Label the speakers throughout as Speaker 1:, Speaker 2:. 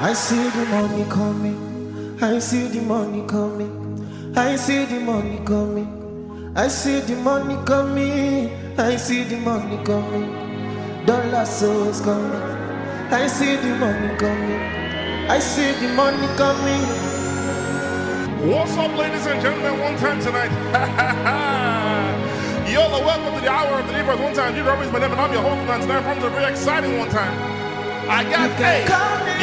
Speaker 1: I see the money coming. I see the money coming. I see the money coming. I see the money coming. I see the money coming. Dollar souls coming. I see the money coming. I see the money coming.
Speaker 2: What's up, ladies and gentlemen? One time tonight. Y'all are welcome to the hour of the Libras. One time, you always my name, and I'm your host, man. Tonight comes a very exciting one time. I got the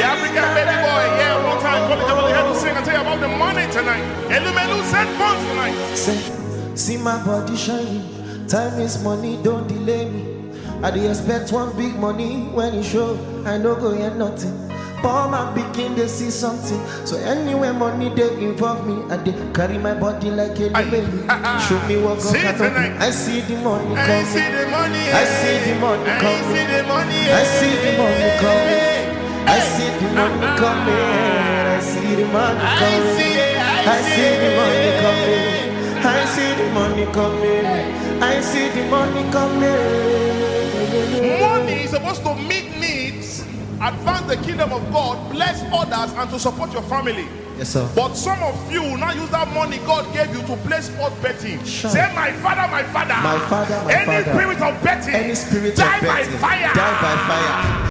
Speaker 2: African baby boy. Yeah, one time, probably really had to sing and tell you about the money tonight. Elumelu sent funds tonight.
Speaker 1: See my body shining. Time is money, don't delay me. I do expect one big money when it show. I no go get nothing. Paul my begin they see something. So anywhere money they involve me, I they carry my body like a baby. Show me what God can do. I see the money coming.
Speaker 2: I see the money.
Speaker 1: I see the money coming. I see the money coming. I see the money coming. I see the money coming. I see the money coming. I see the money coming. I see the money coming.
Speaker 2: Money is supposed to meet needs, advance the kingdom of God, bless others, and to support your family.
Speaker 1: Yes, sir.
Speaker 2: But some of you will not use that money God gave you to play sport betting. Say, my father, my father.
Speaker 1: My father, my
Speaker 2: any
Speaker 1: father.
Speaker 2: Spirit of betting,
Speaker 1: Any spirit
Speaker 2: die
Speaker 1: of
Speaker 2: by
Speaker 1: betting,
Speaker 2: fire.
Speaker 1: die by fire.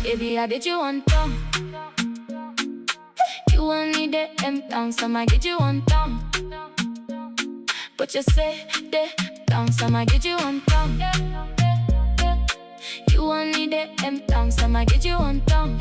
Speaker 3: Baby, I did you one time. You want me there, down, so I get you one time. But you say there, down, so I get you one time. You want me there, down, so I get you one time.